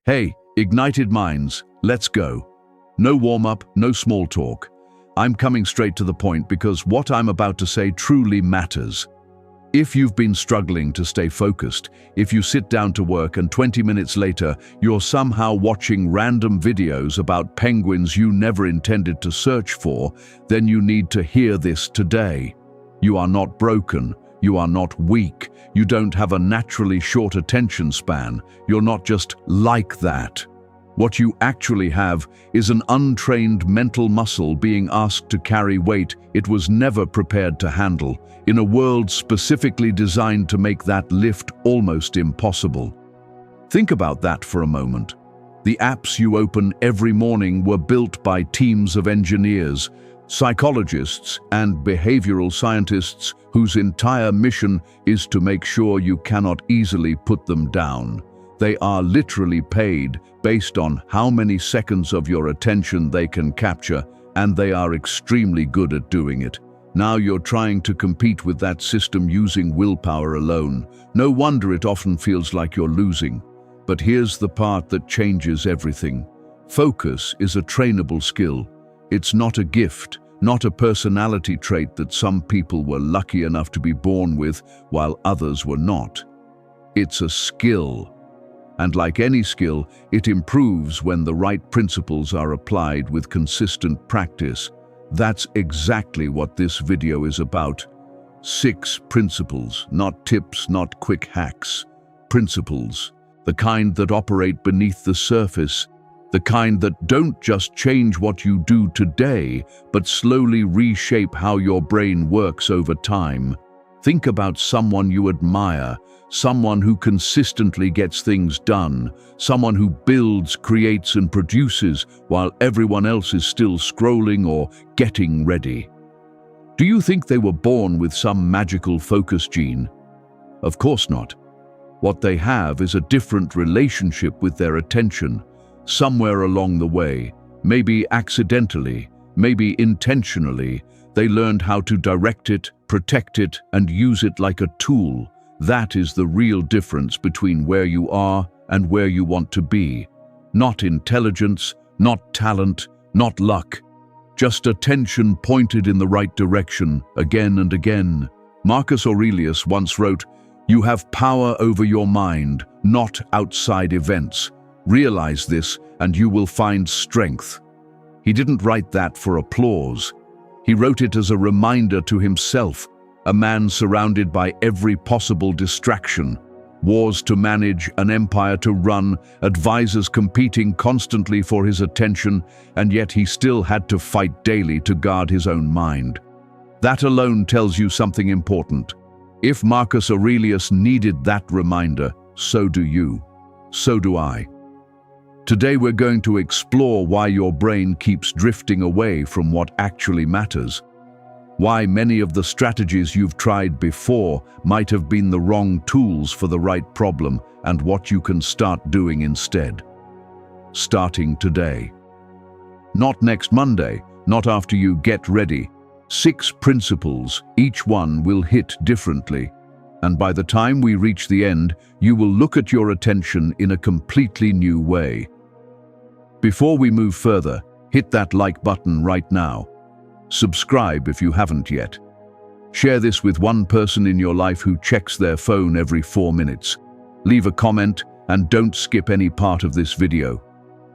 Hey, ignited minds, let's go. No warm-up, no small talk. I'm coming straight to the point because what I'm about to say truly matters. If you've been struggling to stay focused, if you sit down to work and 20 minutes later you're somehow watching random videos about penguins you never intended to search for, then you need to hear this today. You are not broken. You are not weak. You don't have a naturally short attention span. You're not just like that. What you actually have is an untrained mental muscle being asked to carry weight it was never prepared to handle, in a world specifically designed to make that lift almost impossible. Think about that for a moment. The apps you open every morning were built by teams of engineers, psychologists, and behavioral scientists whose entire mission is to make sure you cannot easily put them down. They are literally paid based on how many seconds of your attention they can capture, and they are extremely good at doing it. Now you're trying to compete with that system using willpower alone. No wonder it often feels like you're losing. But here's the part that changes everything. Focus is a trainable skill. It's not a gift, not a personality trait that some people were lucky enough to be born with while others were not. It's a skill. And like any skill, it improves when the right principles are applied with consistent practice. That's exactly what this video is about. 6 principles, not tips, not quick hacks. Principles, the kind that operate beneath the surface, the kind that don't just change what you do today, but slowly reshape how your brain works over time. Think about someone you admire, someone who consistently gets things done, someone who builds, creates, and produces while everyone else is still scrolling or getting ready. Do you think they were born with some magical focus gene? Of course not. What they have is a different relationship with their attention. Somewhere along the way, maybe accidentally, maybe intentionally, they learned how to direct it, protect it, and use it like a tool. That is the real difference between where you are and where you want to be. Not intelligence, not talent, not luck. Just attention pointed in the right direction, again and again. Marcus Aurelius once wrote, "You have power over your mind, not outside events. Realize this, and you will find strength." He didn't write that for applause. He wrote it as a reminder to himself, a man surrounded by every possible distraction, wars to manage, an empire to run, advisors competing constantly for his attention, and yet he still had to fight daily to guard his own mind. That alone tells you something important. If Marcus Aurelius needed that reminder, so do you. So do I. Today we're going to explore why your brain keeps drifting away from what actually matters. Why many of the strategies you've tried before might have been the wrong tools for the right problem, and what you can start doing instead. Starting today. Not next Monday, not after you get ready. 6 principles, each one will hit differently. And by the time we reach the end, you will look at your attention in a completely new way. Before we move further, hit that like button right now. Subscribe if you haven't yet. Share this with one person in your life who checks their phone every 4 minutes. Leave a comment and don't skip any part of this video.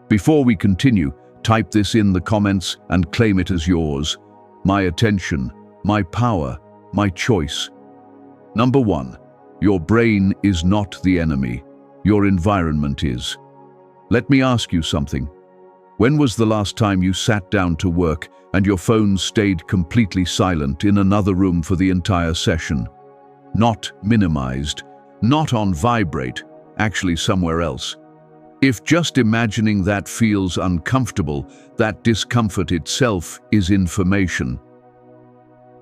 Before we continue, type this in the comments and claim it as yours. My attention, my power, my choice. Number 1. Your brain is not the enemy. Your environment is. Let me ask you something. When was the last time you sat down to work and your phone stayed completely silent in another room for the entire session? Not minimized, not on vibrate, actually somewhere else. If just imagining that feels uncomfortable, that discomfort itself is information.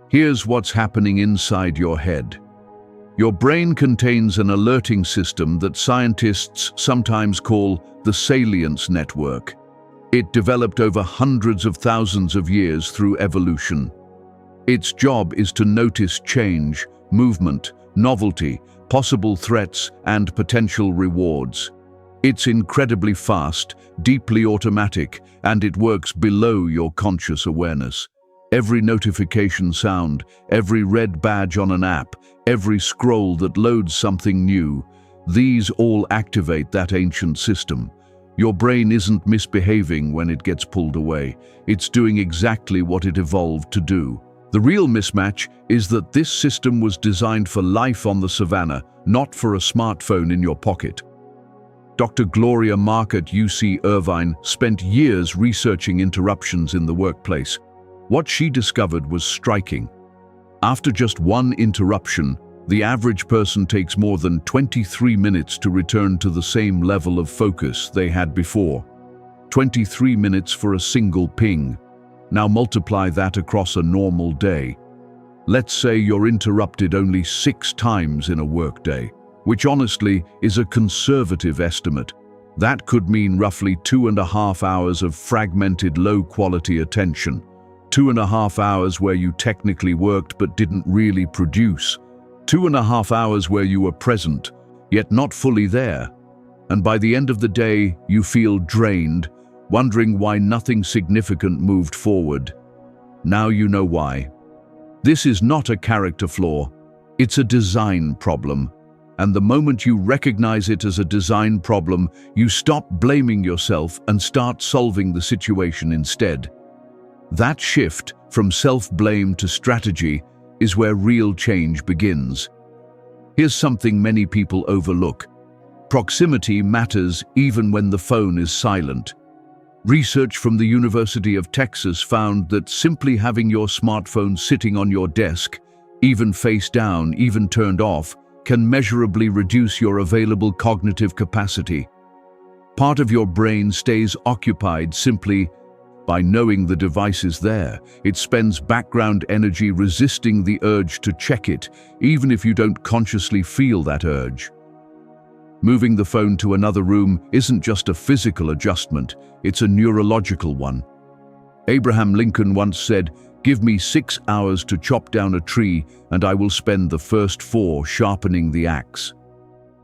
Here's what's happening inside your head. Your brain contains an alerting system that scientists sometimes call the salience network. It developed over hundreds of thousands of years through evolution. Its job is to notice change, movement, novelty, possible threats, and potential rewards. It's incredibly fast, deeply automatic, and it works below your conscious awareness. Every notification sound, every red badge on an app, every scroll that loads something new, these all activate that ancient system. Your brain isn't misbehaving when it gets pulled away. It's doing exactly what it evolved to do. The real mismatch is that this system was designed for life on the savannah, not for a smartphone in your pocket. Dr. Gloria Mark at UC Irvine spent years researching interruptions in the workplace. What she discovered was striking. After just one interruption, the average person takes more than 23 minutes to return to the same level of focus they had before. 23 minutes for a single ping. Now multiply that across a normal day. Let's say you're interrupted only 6 times in a workday, which honestly is a conservative estimate. That could mean roughly 2.5 hours of fragmented, low-quality attention. 2.5 hours where you technically worked but didn't really produce. 2.5 hours where you were present, yet not fully there. And by the end of the day, you feel drained, wondering why nothing significant moved forward. Now you know why. This is not a character flaw, it's a design problem. And the moment you recognize it as a design problem, you stop blaming yourself and start solving the situation instead. That shift from self-blame to strategy is where real change begins. Here's something many people overlook. Proximity matters even when the phone is silent. Research from the University of Texas found that simply having your smartphone sitting on your desk, even face down, even turned off, can measurably reduce your available cognitive capacity. Part of your brain stays occupied simply by knowing the device is there. It spends background energy resisting the urge to check it, even if you don't consciously feel that urge. Moving the phone to another room isn't just a physical adjustment, it's a neurological one. Abraham Lincoln once said, "Give me 6 hours to chop down a tree, and I will spend the first 4 sharpening the axe."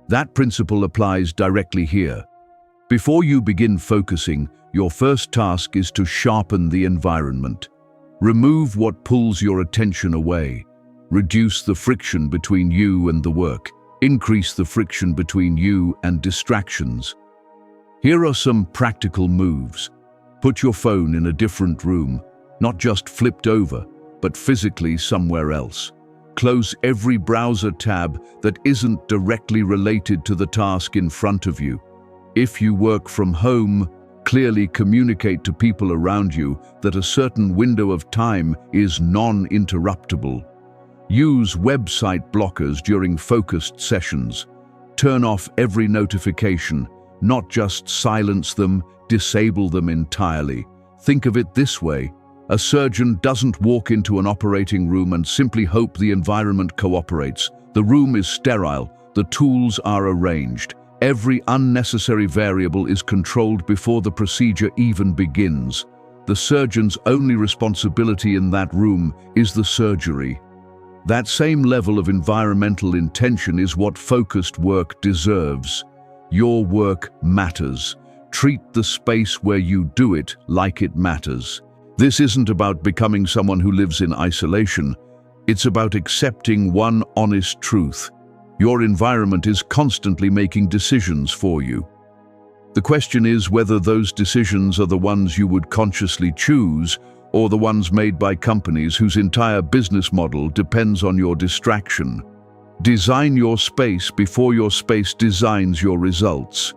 That principle applies directly here. Before you begin focusing, your first task is to sharpen the environment. Remove what pulls your attention away. Reduce the friction between you and the work. Increase the friction between you and distractions. Here are some practical moves. Put your phone in a different room, not just flipped over, but physically somewhere else. Close every browser tab that isn't directly related to the task in front of you. If you work from home, clearly communicate to people around you that a certain window of time is non-interruptible. Use website blockers during focused sessions. Turn off every notification, not just silence them, disable them entirely. Think of it this way: a surgeon doesn't walk into an operating room and simply hope the environment cooperates. The room is sterile, the tools are arranged. Every unnecessary variable is controlled before the procedure even begins. The surgeon's only responsibility in that room is the surgery. That same level of environmental intention is what focused work deserves. Your work matters. Treat the space where you do it like it matters. This isn't about becoming someone who lives in isolation. It's about accepting one honest truth. Your environment is constantly making decisions for you. The question is whether those decisions are the ones you would consciously choose, or the ones made by companies whose entire business model depends on your distraction. Design your space before your space designs your results.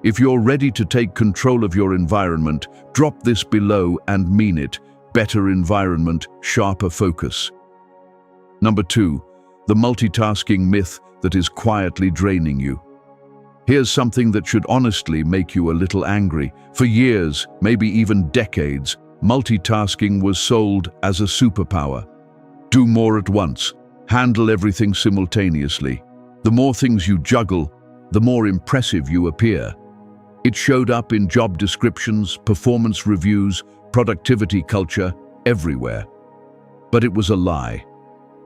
If you're ready to take control of your environment, drop this below and mean it. Better environment, sharper focus. Number 2, the multitasking myth that is quietly draining you. Here's something that should honestly make you a little angry. For years, maybe even decades, multitasking was sold as a superpower. Do more at once. Handle everything simultaneously. The more things you juggle, the more impressive you appear. It showed up in job descriptions, performance reviews, productivity culture, everywhere. But it was a lie.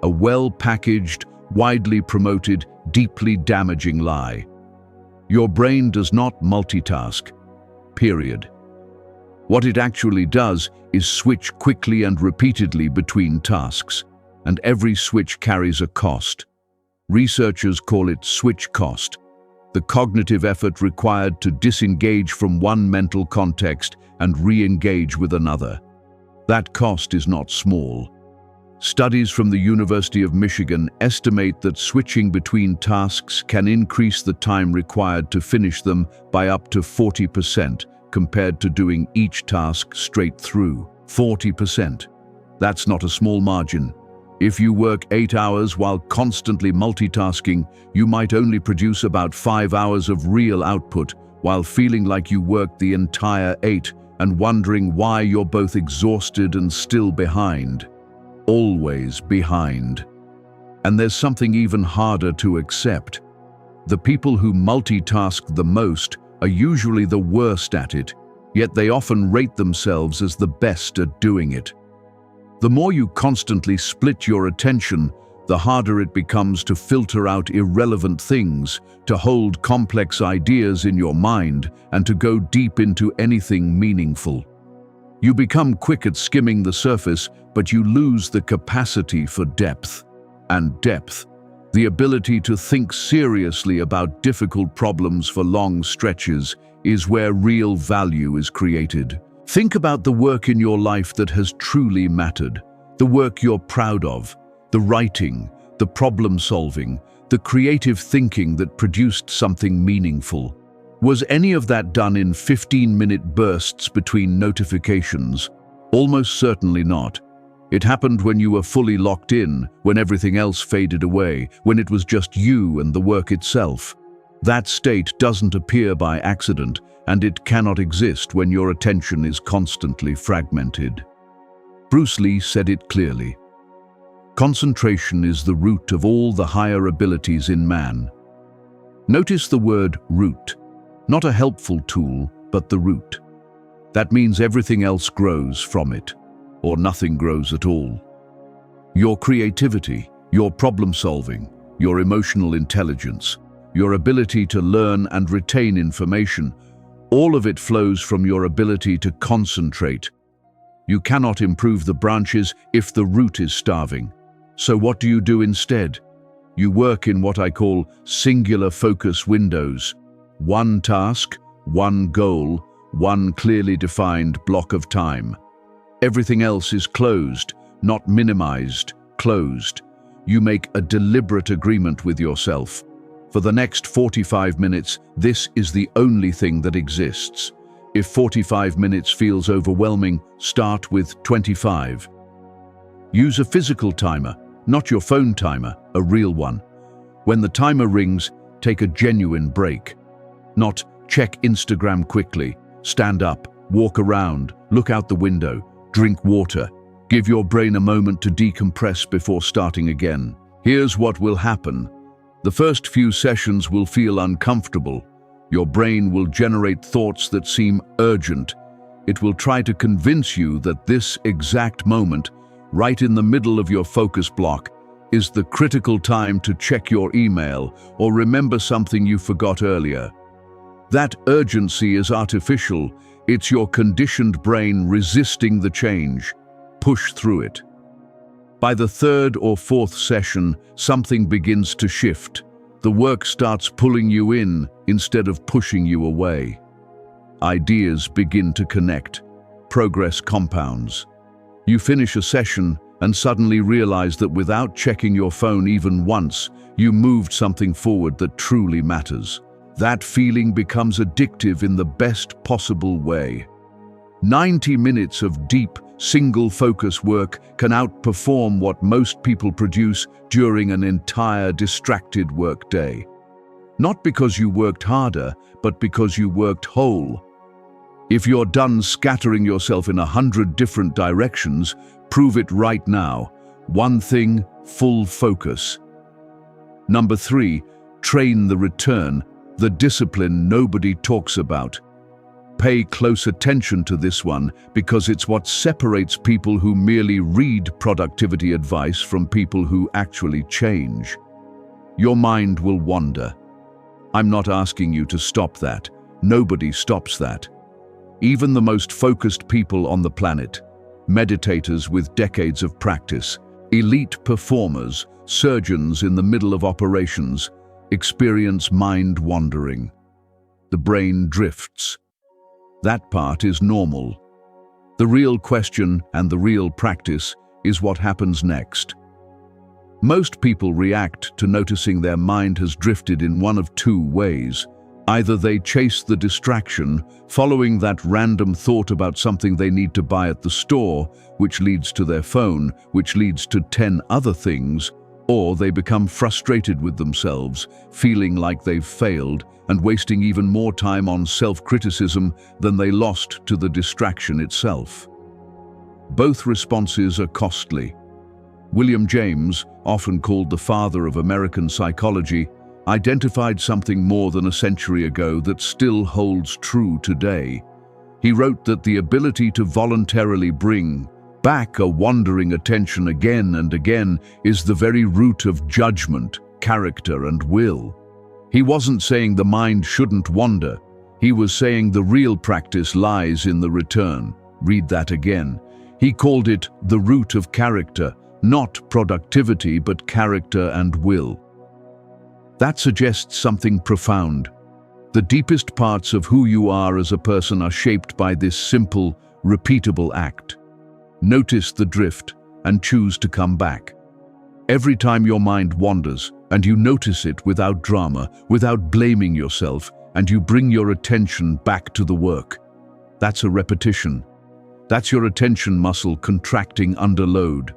A well-packaged, widely promoted, deeply damaging lie. Your brain does not multitask, period. What it actually does is switch quickly and repeatedly between tasks, and every switch carries a cost. Researchers call it switch cost, the cognitive effort required to disengage from one mental context and re-engage with another. That cost is not small. Studies from the University of Michigan estimate that switching between tasks can increase the time required to finish them by up to 40% compared to doing each task straight through. 40%. That's not a small margin. If you work 8 hours while constantly multitasking, you might only produce about 5 hours of real output while feeling like you worked the entire 8 and wondering why you're both exhausted and still behind. Always behind. And there's something even harder to accept. The people who multitask the most are usually the worst at it, yet they often rate themselves as the best at doing it. The more you constantly split your attention, the harder it becomes to filter out irrelevant things, to hold complex ideas in your mind, and to go deep into anything meaningful. You become quick at skimming the surface, but you lose the capacity for depth. And depth, the ability to think seriously about difficult problems for long stretches, is where real value is created. Think about the work in your life that has truly mattered, the work you're proud of, the writing, the problem-solving, the creative thinking that produced something meaningful. Was any of that done in 15-minute bursts between notifications? Almost certainly not. It happened when you were fully locked in, when everything else faded away, when it was just you and the work itself. That state doesn't appear by accident, and it cannot exist when your attention is constantly fragmented. Bruce Lee said it clearly. Concentration is the root of all the higher abilities in man. Notice the word root, not a helpful tool, but the root. That means everything else grows from it, or nothing grows at all. Your creativity, your problem-solving, your emotional intelligence, your ability to learn and retain information, all of it flows from your ability to concentrate. You cannot improve the branches if the root is starving. So what do you do instead? You work in what I call singular focus windows. One task, one goal, one clearly defined block of time. Everything else is closed, not minimized, closed. You make a deliberate agreement with yourself. For the next 45 minutes, this is the only thing that exists. If 45 minutes feels overwhelming, start with 25. Use a physical timer, not your phone timer, a real one. When the timer rings, take a genuine break. Not check Instagram quickly, stand up, walk around, look out the window, drink water. Give your brain a moment to decompress before starting again. Here's what will happen. The first few sessions will feel uncomfortable. Your brain will generate thoughts that seem urgent. It will try to convince you that this exact moment, right in the middle of your focus block, is the critical time to check your email or remember something you forgot earlier. That urgency is artificial. It's your conditioned brain resisting the change. Push through it. By the third or fourth session, something begins to shift. The work starts pulling you in instead of pushing you away. Ideas begin to connect. Progress compounds. You finish a session and suddenly realize that without checking your phone even once, you moved something forward that truly matters. That feeling becomes addictive in the best possible way. 90 minutes of deep, single-focus work can outperform what most people produce during an entire distracted workday. Not because you worked harder, but because you worked whole. If you're done scattering yourself in 100 different directions, prove it right now. One thing, full focus. Number 3, train the return, the discipline nobody talks about. Pay close attention to this one because it's what separates people who merely read productivity advice from people who actually change. Your mind will wander. I'm not asking you to stop that. Nobody stops that. Even the most focused people on the planet, meditators with decades of practice, elite performers, surgeons in the middle of operations, experience mind wandering. The brain drifts. That part is normal. The real question and the real practice is what happens next. Most people react to noticing their mind has drifted in one of two ways. Either they chase the distraction, following that random thought about something they need to buy at the store, which leads to their phone, which leads to 10 other things, or they become frustrated with themselves, feeling like they've failed and wasting even more time on self-criticism than they lost to the distraction itself. Both responses are costly. William James, often called the father of American psychology, identified something more than a century ago that still holds true today. He wrote that the ability to voluntarily bring back a wandering attention again and again is the very root of judgment, character, and will. He wasn't saying the mind shouldn't wander. He was saying the real practice lies in the return. Read that again. He called it the root of character, not productivity, but character and will. That suggests something profound. The deepest parts of who you are as a person are shaped by this simple, repeatable act. Notice the drift and choose to come back. Every time your mind wanders, and you notice it without drama, without blaming yourself, and you bring your attention back to the work. That's a repetition. That's your attention muscle contracting under load.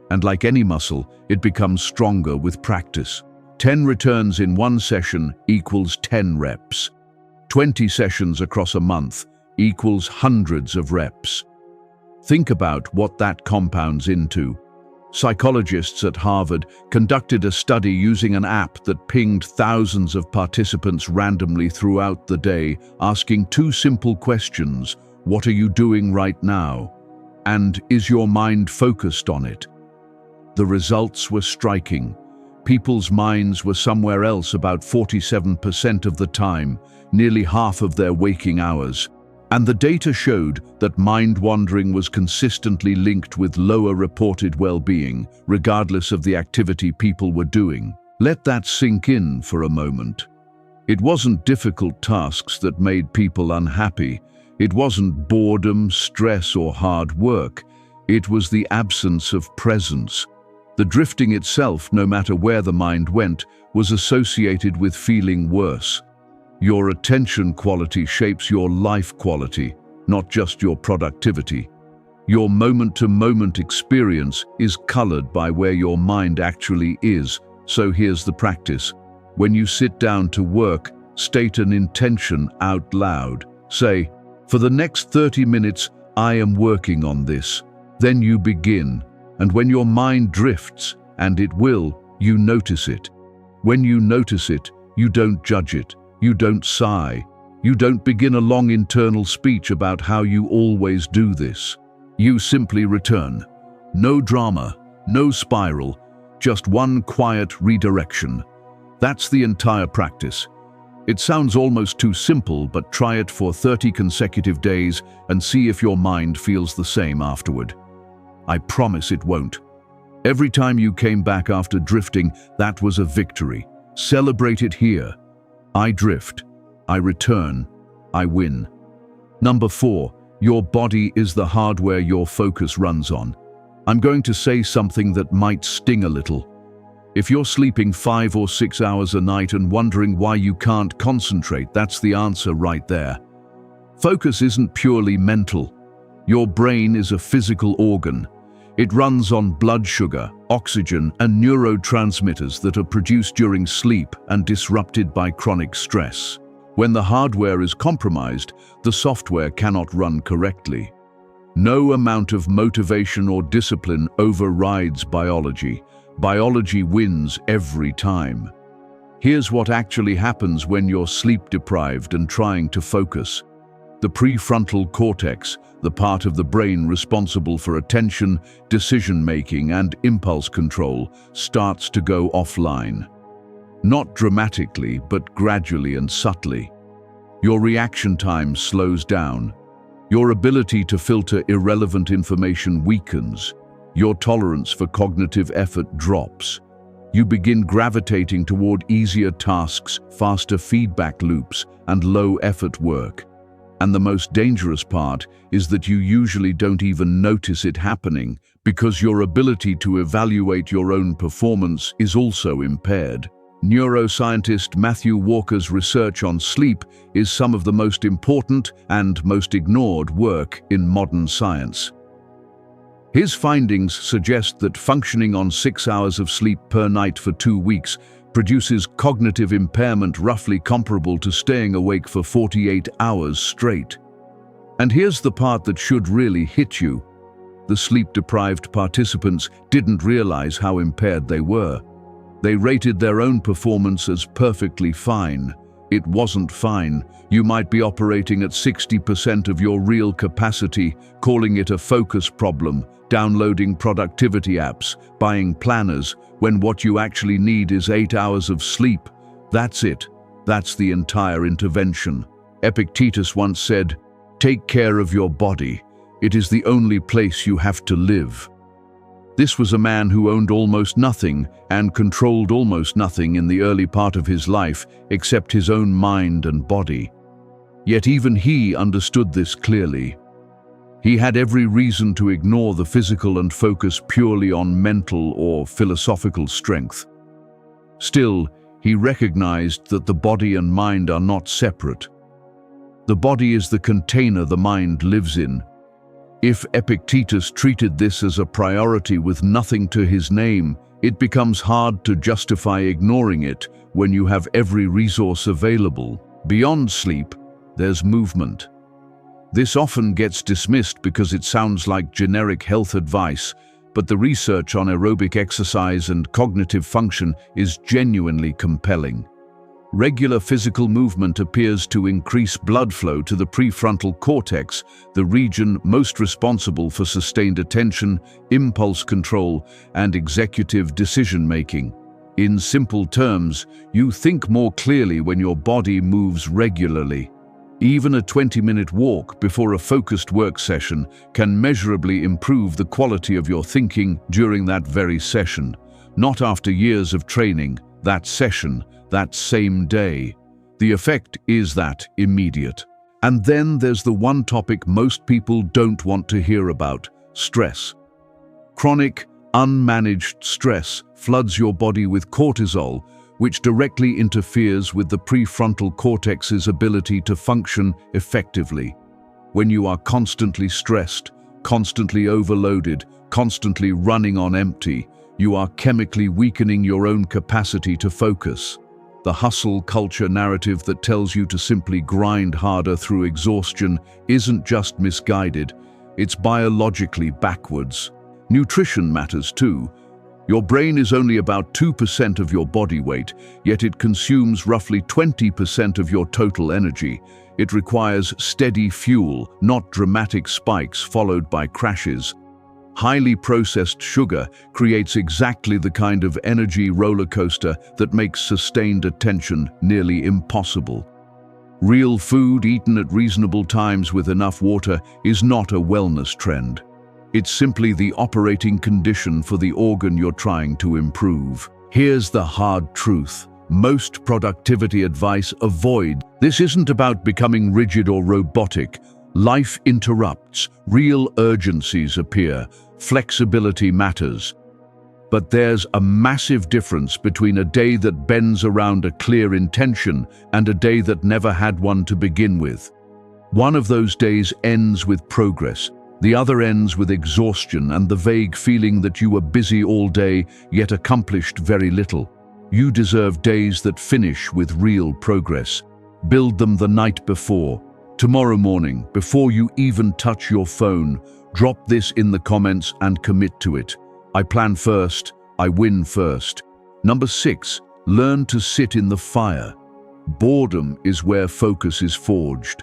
And like any muscle, it becomes stronger with practice. 10 returns in one session equals 10 reps. 20 sessions across a month equals hundreds of reps. Think about what that compounds into. Psychologists at Harvard conducted a study using an app that pinged thousands of participants randomly throughout the day, asking two simple questions: what are you doing right now? And is your mind focused on it? The results were striking. People's minds were somewhere else about 47% of the time, nearly half of their waking hours. And the data showed that mind wandering was consistently linked with lower reported well-being, regardless of the activity people were doing. Let that sink in for a moment. It wasn't difficult tasks that made people unhappy. It wasn't boredom, stress, or hard work. It was the absence of presence. The drifting itself, no matter where the mind went, was associated with feeling worse. Your attention quality shapes your life quality, not just your productivity. Your moment-to-moment experience is colored by where your mind actually is. So here's the practice. When you sit down to work, state an intention out loud. Say, "For the next 30 minutes, I am working on this." Then you begin. And when your mind drifts, and it will, you notice it. When you notice it, you don't judge it. You don't sigh. You don't begin a long internal speech about how you always do this. You simply return. No drama, no spiral, just one quiet redirection. That's the entire practice. It sounds almost too simple, but try it for 30 consecutive days and see if your mind feels the same afterward. I promise it won't. Every time you came back after drifting, that was a victory. Celebrate it here. I drift, I return, I win. Number 4, your body is the hardware your focus runs on. I'm going to say something that might sting a little. If you're sleeping 5 or 6 hours a night and wondering why you can't concentrate, that's the answer right there. Focus isn't purely mental. Your brain is a physical organ. It runs on blood sugar, oxygen, and neurotransmitters that are produced during sleep and disrupted by chronic stress. When the hardware is compromised, the software cannot run correctly. No amount of motivation or discipline overrides biology. Biology wins every time. Here's what actually happens when you're sleep-deprived and trying to focus. The prefrontal cortex, the part of the brain responsible for attention, decision-making, and impulse control, starts to go offline. Not dramatically, but gradually and subtly. Your reaction time slows down. Your ability to filter irrelevant information weakens. Your tolerance for cognitive effort drops. You begin gravitating toward easier tasks, faster feedback loops, and low-effort work. And the most dangerous part is that you usually don't even notice it happening because your ability to evaluate your own performance is also impaired. Neuroscientist Matthew Walker's research on sleep is some of the most important and most ignored work in modern science. His findings suggest that functioning on 6 hours of sleep per night for 2 weeks produces cognitive impairment roughly comparable to staying awake for 48 hours straight. And here's the part that should really hit you. The sleep-deprived participants didn't realize how impaired they were. They rated their own performance as perfectly fine. It wasn't fine. You might be operating at 60% of your real capacity, calling it a focus problem, downloading productivity apps, buying planners, when what you actually need is 8 hours of sleep. That's it. That's the entire intervention. Epictetus once said, "Take care of your body. It is the only place you have to live." This was a man who owned almost nothing and controlled almost nothing in the early part of his life except his own mind and body. Yet even he understood this clearly. He had every reason to ignore the physical and focus purely on mental or philosophical strength. Still, he recognized that the body and mind are not separate. The body is the container the mind lives in. If Epictetus treated this as a priority with nothing to his name, it becomes hard to justify ignoring it when you have every resource available. Beyond sleep, there's movement. This often gets dismissed because it sounds like generic health advice, but the research on aerobic exercise and cognitive function is genuinely compelling. Regular physical movement appears to increase blood flow to the prefrontal cortex, the region most responsible for sustained attention, impulse control, and executive decision-making. In simple terms, you think more clearly when your body moves regularly. Even a 20-minute walk before a focused work session can measurably improve the quality of your thinking during that very session. Not after years of training, that session, that same day. The effect is that immediate. And then there's the one topic most people don't want to hear about: stress. Chronic, unmanaged stress floods your body with cortisol, which directly interferes with the prefrontal cortex's ability to function effectively. When you are constantly stressed, constantly overloaded, constantly running on empty, you are chemically weakening your own capacity to focus. The hustle culture narrative that tells you to simply grind harder through exhaustion isn't just misguided, it's biologically backwards. Nutrition matters too. Your brain is only about 2% of your body weight, yet it consumes roughly 20% of your total energy. It requires steady fuel, not dramatic spikes followed by crashes. Highly processed sugar creates exactly the kind of energy roller coaster that makes sustained attention nearly impossible. Real food eaten at reasonable times with enough water is not a wellness trend. It's simply the operating condition for the organ you're trying to improve. Here's the hard truth. Most productivity advice avoid. This isn't about becoming rigid or robotic. Life interrupts, real urgencies appear, flexibility matters. But there's a massive difference between a day that bends around a clear intention and a day that never had one to begin with. One of those days ends with progress. The other ends with exhaustion and the vague feeling that you were busy all day yet accomplished very little. You deserve days that finish with real progress. Build them the night before. Tomorrow morning, before you even touch your phone, drop this in the comments and commit to it. I plan first, I win first. Number 6, learn to sit in the fire. Boredom is where focus is forged.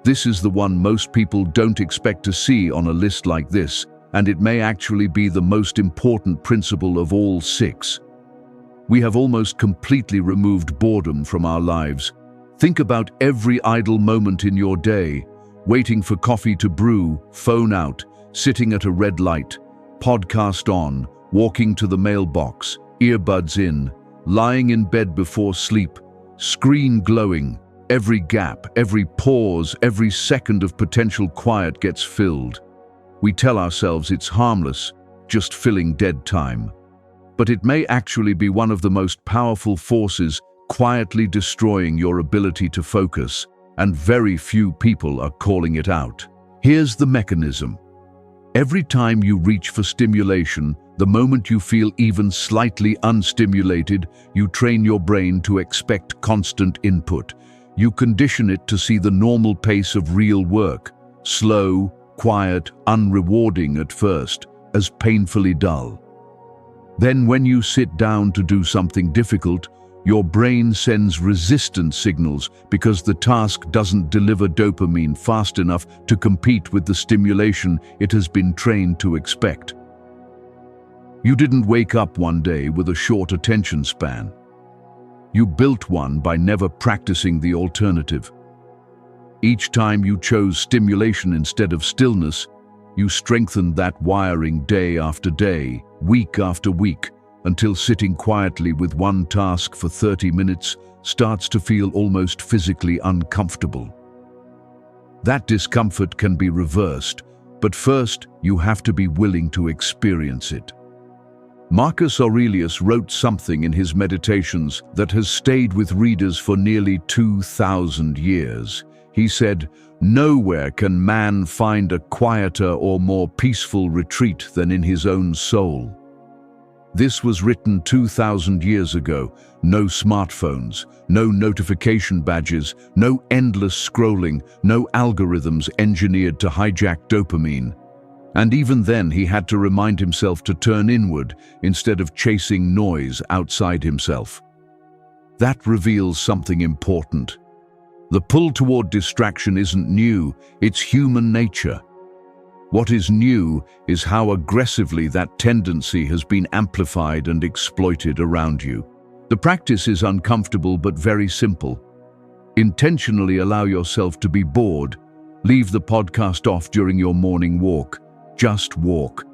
This is the one most people don't expect to see on a list like this, and it may actually be the most important principle of all 6. We have almost completely removed boredom from our lives. Think about every idle moment in your day: waiting for coffee to brew, phone out, sitting at a red light, podcast on, walking to the mailbox, earbuds in, lying in bed before sleep, screen glowing. Every gap, every pause, every second of potential quiet gets filled. We tell ourselves it's harmless, just filling dead time. But it may actually be one of the most powerful forces quietly destroying your ability to focus, and very few people are calling it out. Here's the mechanism. Every time you reach for stimulation, the moment you feel even slightly unstimulated, you train your brain to expect constant input. You condition it to see the normal pace of real work, slow, quiet, unrewarding at first, as painfully dull. Then when you sit down to do something difficult, your brain sends resistance signals because the task doesn't deliver dopamine fast enough to compete with the stimulation it has been trained to expect. You didn't wake up one day with a short attention span. You built one by never practicing the alternative. Each time you chose stimulation instead of stillness, you strengthened that wiring day after day, week after week, until sitting quietly with one task for 30 minutes starts to feel almost physically uncomfortable. That discomfort can be reversed, but first you have to be willing to experience it. Marcus Aurelius wrote something in his Meditations that has stayed with readers for nearly 2,000 years. He said, "Nowhere can man find a quieter or more peaceful retreat than in his own soul." This was written 2,000 years ago. No smartphones, no notification badges, no endless scrolling, no algorithms engineered to hijack dopamine. And even then he had to remind himself to turn inward instead of chasing noise outside himself. That reveals something important. The pull toward distraction isn't new, it's human nature. What is new is how aggressively that tendency has been amplified and exploited around you. The practice is uncomfortable but very simple. Intentionally allow yourself to be bored. Leave the podcast off during your morning walk. Just walk.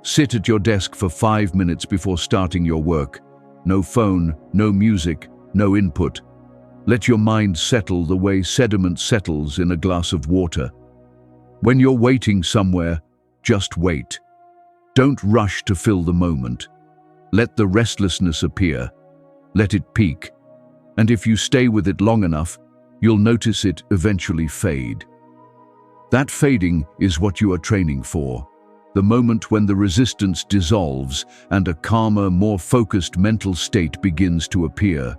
Sit at your desk for 5 minutes before starting your work. No phone, no music, no input. Let your mind settle the way sediment settles in a glass of water. When you're waiting somewhere, just wait. Don't rush to fill the moment. Let the restlessness appear. Let it peak. And if you stay with it long enough, you'll notice it eventually fade. That fading is what you are training for. The moment when the resistance dissolves and a calmer, more focused mental state begins to appear.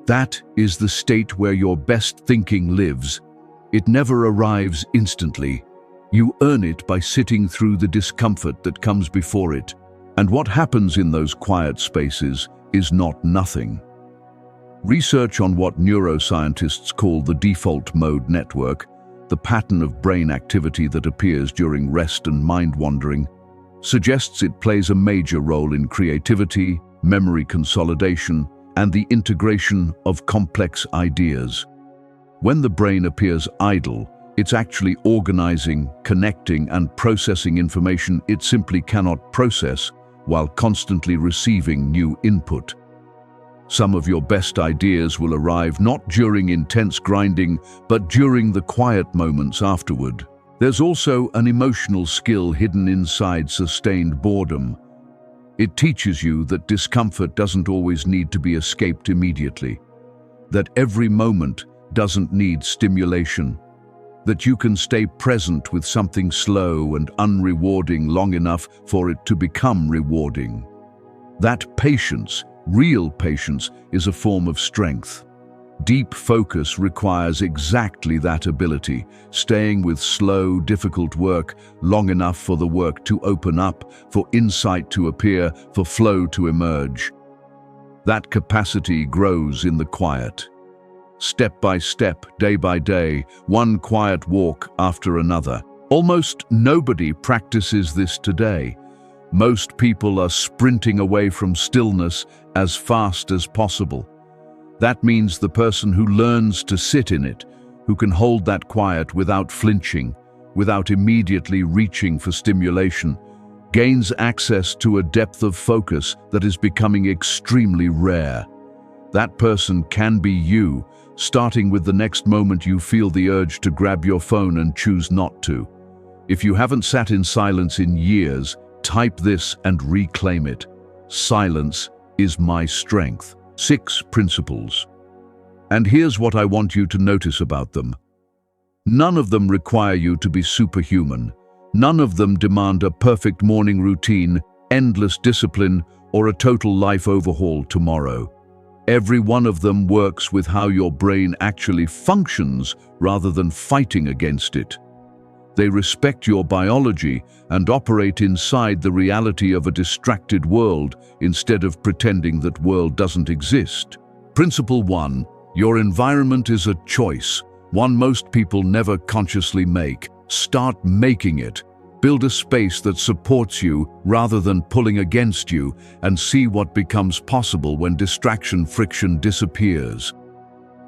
That is the state where your best thinking lives. It never arrives instantly. You earn it by sitting through the discomfort that comes before it. And what happens in those quiet spaces is not nothing. Research on what neuroscientists call the default mode network, the pattern of brain activity that appears during rest and mind wandering, suggests it plays a major role in creativity, memory consolidation, and the integration of complex ideas. When the brain appears idle, it's actually organizing, connecting, and processing information it simply cannot process while constantly receiving new input. Some of your best ideas will arrive not during intense grinding, but during the quiet moments afterward. There's also an emotional skill hidden inside sustained boredom. It teaches you that discomfort doesn't always need to be escaped immediately, that every moment doesn't need stimulation, that you can stay present with something slow and unrewarding long enough for it to become rewarding. That patience, real patience, is a form of strength. Deep focus requires exactly that ability, staying with slow, difficult work long enough for the work to open up, for insight to appear, for flow to emerge. That capacity grows in the quiet. Step by step, day by day, one quiet walk after another. Almost nobody practices this today. Most people are sprinting away from stillness as fast as possible. That means the person who learns to sit in it, who can hold that quiet without flinching, without immediately reaching for stimulation, gains access to a depth of focus that is becoming extremely rare. That person can be you, starting with the next moment you feel the urge to grab your phone and choose not to. If you haven't sat in silence in years, type this and reclaim it. Silence is my strength. 6 principles. And here's what I want you to notice about them. None of them require you to be superhuman. None of them demand a perfect morning routine, endless discipline, or a total life overhaul tomorrow. Every one of them works with how your brain actually functions rather than fighting against it. They respect your biology and operate inside the reality of a distracted world instead of pretending that world doesn't exist. Principle 1. Your environment is a choice, one most people never consciously make. Start making it. Build a space that supports you rather than pulling against you, and see what becomes possible when distraction friction disappears.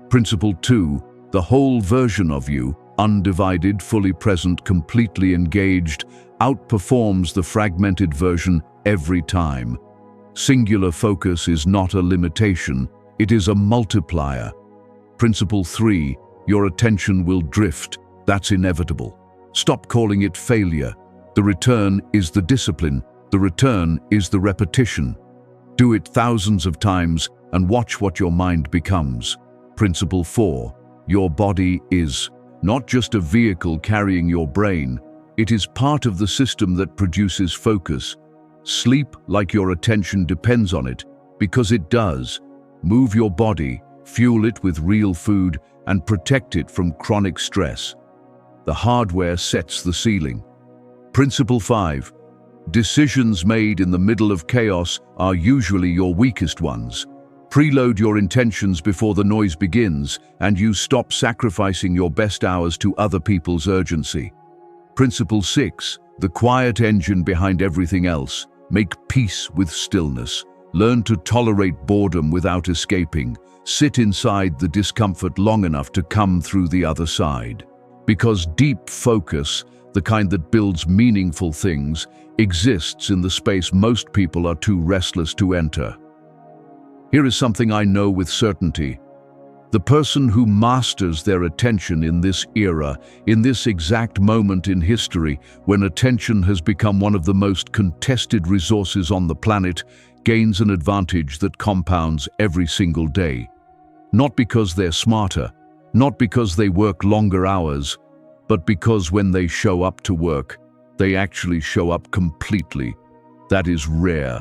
Principle 2. The whole version of you, undivided, fully present, completely engaged, outperforms the fragmented version every time. Singular focus is not a limitation, it is a multiplier. Principle 3. Your attention will drift. That's inevitable. Stop calling it failure. The return is the discipline. The return is the repetition. Do it thousands of times and watch what your mind becomes. Principle 4. Your body is not just a vehicle carrying your brain. It is part of the system that produces focus. Sleep like your attention depends on it, because it does. Move your body, fuel it with real food, and protect it from chronic stress. The hardware sets the ceiling. Principle 5. Decisions made in the middle of chaos are usually your weakest ones. Preload your intentions before the noise begins, and you stop sacrificing your best hours to other people's urgency. Principle 6. The quiet engine behind everything else. Make peace with stillness. Learn to tolerate boredom without escaping. Sit inside the discomfort long enough to come through the other side. Because deep focus, the kind that builds meaningful things, exists in the space most people are too restless to enter. Here is something I know with certainty. The person who masters their attention in this era, in this exact moment in history, when attention has become one of the most contested resources on the planet, gains an advantage that compounds every single day. Not because they're smarter, not because they work longer hours, but because when they show up to work, they actually show up completely. That is rare,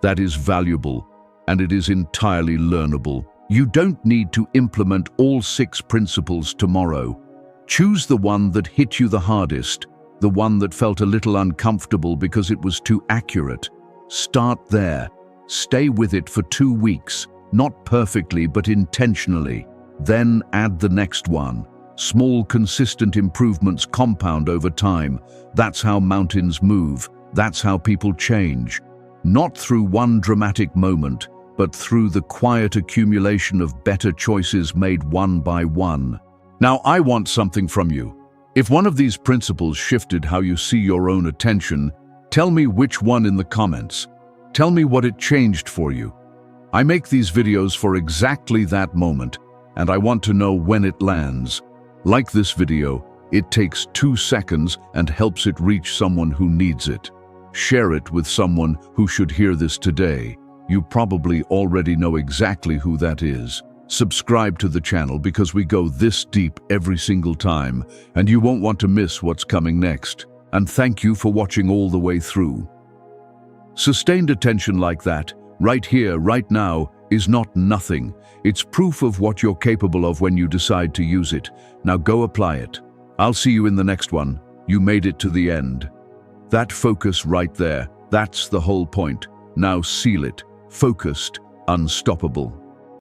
that is valuable, and it is entirely learnable. You don't need to implement all 6 principles tomorrow. Choose the one that hit you the hardest, the one that felt a little uncomfortable because it was too accurate. Start there. Stay with it for 2 weeks, not perfectly but intentionally. Then add the next one. Small, consistent improvements compound over time. That's how mountains move. That's how people change. Not through one dramatic moment, but through the quiet accumulation of better choices made one by one. Now, I want something from you. If one of these principles shifted how you see your own attention, tell me which one in the comments. Tell me what it changed for you. I make these videos for exactly that moment, and I want to know when it lands. Like this video, it takes 2 seconds and helps it reach someone who needs it. Share it with someone who should hear this today. You probably already know exactly who that is. Subscribe to the channel because we go this deep every single time, and you won't want to miss what's coming next. And thank you for watching all the way through. Sustained attention like that, right here, right now, is not nothing. It's proof of what you're capable of when you decide to use it. Now go apply it. I'll see you in the next one. You made it to the end. That focus right there, that's the whole point. Now seal it. Focused, unstoppable.